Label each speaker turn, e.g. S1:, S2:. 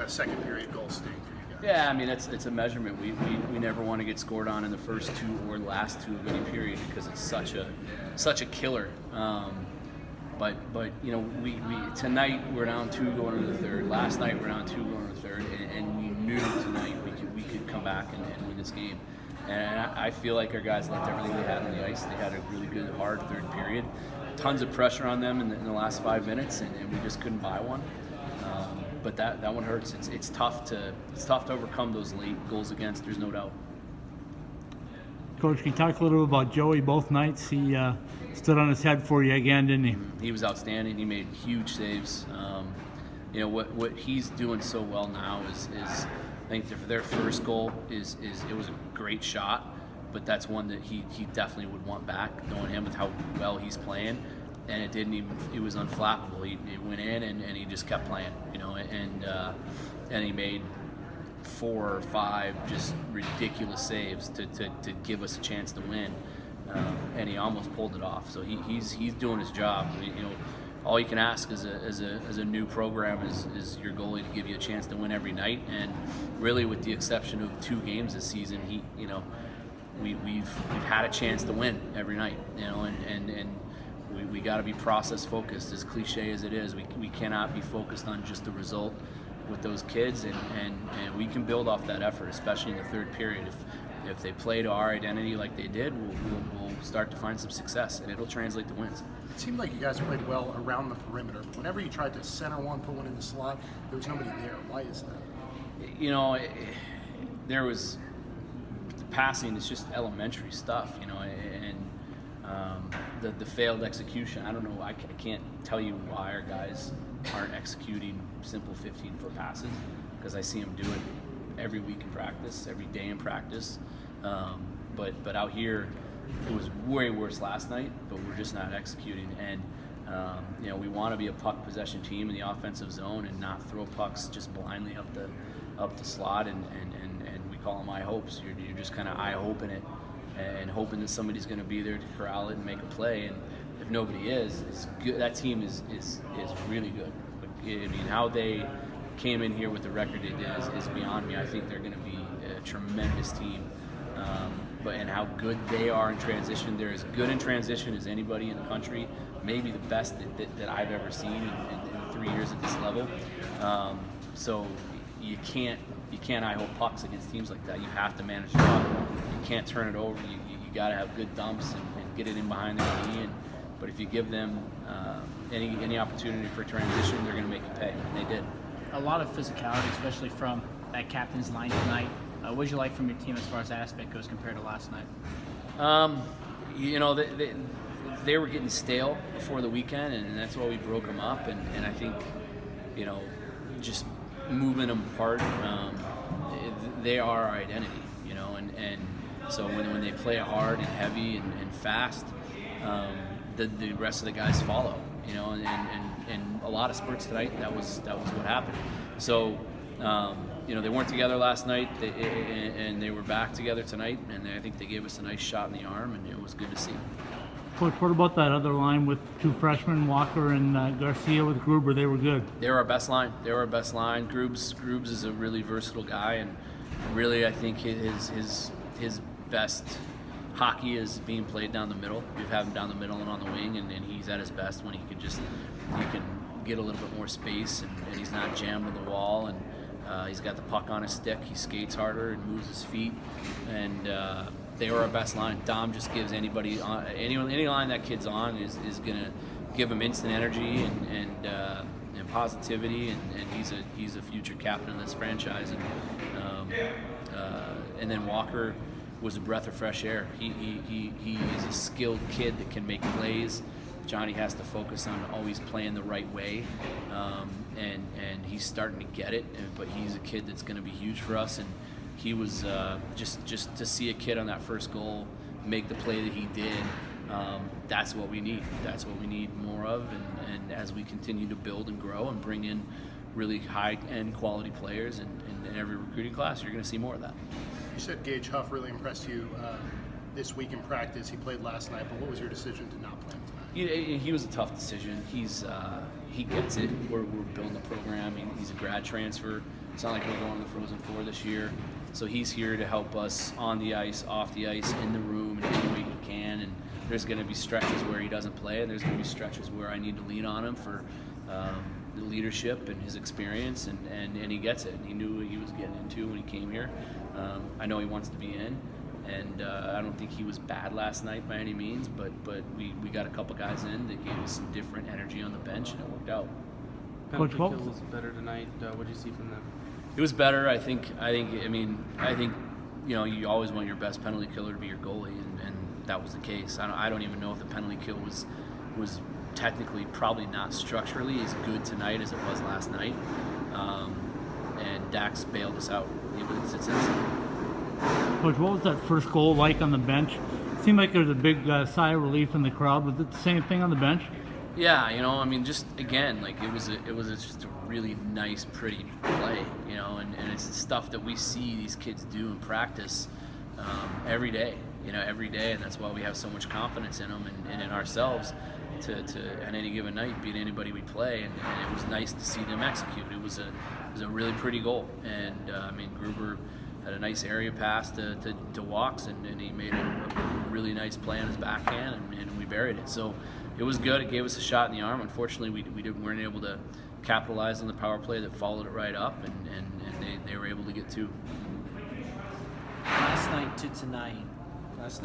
S1: second period goal stink for you guys?
S2: Yeah, I mean it's a measurement. We never want to get scored on in the first two or last two of any period because it's such a killer. But you know we tonight we're down 2 going into the third. Last night we're down 2 going into the third, and we knew tonight we could come back and win this game. And I feel like our guys left everything they had on the ice. They had a really good, hard third period. Tons of pressure on them in the last 5 minutes, and we just couldn't buy one. But that one hurts. It's tough to overcome those late goals against. There's no doubt.
S3: Coach, can you talk a little bit about Joey both nights? He stood on his head for you again, didn't he?
S2: He was outstanding. He made huge saves. You know what he's doing so well now is I think their first goal is it was a great shot, but that's one that he definitely would want back, knowing him with how well he's playing. And it was unflappable. He went in and he just kept playing, you know, and he made 4 or 5 just ridiculous saves to give us a chance to win. And he almost pulled it off. So he's doing his job. You know, all you can ask as a new program is your goalie to give you a chance to win every night. And really, with the exception of 2 games this season, we've had a chance to win every night. You know, and we got to be process focused. As cliche as it is, we cannot be focused on just the result with those kids, and we can build off that effort, especially in the third period. If they play to our identity like they did, we'll start to find some success, and it'll translate to wins.
S1: It seemed like you guys played well around the perimeter. Whenever you tried to center one, put one in the slot, there was nobody there. Why is that?
S2: You know, there was the passing. It's just elementary stuff, you know, and the failed execution. I don't know. I can't tell you why our guys aren't executing simple 15-foot passes, because I see them do it every week in practice, every day in practice. But out here, it was way worse last night, but we're just not executing. And you know, we want to be a puck possession team in the offensive zone and not throw pucks just blindly up the slot, and we call them eye hopes. You're just kind of eye hoping it and hoping that somebody's going to be there to corral it and make a play. And if nobody is good, that team is really good. But, I mean, how they came in here with the record it is beyond me. I think they're going to be a tremendous team. And how good they are in transition. They're as good in transition as anybody in the country, maybe the best that I've ever seen in 3 years at this level. So you can't eye hope pucks against teams like that. You have to manage the puck. You can't turn it over. You got to have good dumps and get it in behind their knee. But if you give them any opportunity for transition, they're going to make you pay. And they did.
S4: A lot of physicality, especially from that captain's line tonight. What did you like from your team as far as that aspect goes compared to last night?
S2: You know, they were getting stale before the weekend, and that's why we broke them up. And I think, you know, just moving them apart, they are our identity, you know. And so when they play hard and heavy and fast, the rest of the guys follow, you know. And a lot of spurts tonight, that was what happened. So. You know, they weren't together last night, and they were back together tonight, and I think they gave us a nice shot in the arm, and it was good to see.
S3: Coach, what about that other line with 2 freshmen, Walker and Garcia with Gruber? They were good.
S2: They were our best line. Grubes is a really versatile guy, and really I think his best hockey is being played down the middle. We've had him down the middle and on the wing, and he's at his best when he can get a little bit more space, and he's not jammed to the wall, and he's got the puck on his stick. He skates harder and moves his feet, and they were our best line. Dom just gives anybody on any line that kid's on is gonna give him instant energy and positivity, and he's a future captain of this franchise. And then Walker was a breath of fresh air. He is a skilled kid that can make plays. Johnny has to focus on always playing the right way, and he's starting to get it. But he's a kid that's going to be huge for us, and he was just to see a kid on that first goal make the play that he did. That's what we need. That's what we need more of, and as we continue to build and grow and bring in really high-end quality players in every recruiting class, you're going to see more of that.
S1: You said Gage Huff really impressed you this week in practice. He played last night, but what was your decision to not play him tonight?
S2: He was a tough decision. he gets it. We're building a program. He's a grad transfer. It's not like we're going to the Frozen Four this year. So he's here to help us on the ice, off the ice, in the room, in any way he can. And there's going to be stretches where he doesn't play, and there's going to be stretches where I need to lean on him for the leadership and his experience, and he gets it. And he knew what he was getting into when he came here. I know he wants to be in, and I don't think he was bad last night by any means, but we got a couple guys in that gave us some different energy on the bench, and it worked out.
S5: Penalty
S3: Coach,
S5: kill
S3: what-
S5: was better tonight. What did you see from them?
S2: It was better. I think you know, you always want your best penalty killer to be your goalie, and that was the case. I don't even know if the penalty kill was technically probably not structurally as good tonight as it was last night. And Dax bailed us out. It's
S3: Coach, what was that first goal like on the bench? Seemed like there was a big sigh of relief in the crowd. Was it the same thing on the bench?
S2: Yeah, you know, I mean, just again, like it was just a really nice, pretty play, you know, and it's the stuff that we see these kids do in practice every day, and that's why we have so much confidence in them and in ourselves to on any given night beat anybody we play, and it was nice to see them execute. It was a really pretty goal, and I mean, Gruber had a nice area pass to Walks, and he made a really nice play on his backhand, and we buried it. So it was good. It gave us a shot in the arm. Unfortunately, we weren't able to capitalize on the power play that followed it right up, and they were able to get two.
S6: Last night to tonight. Last night.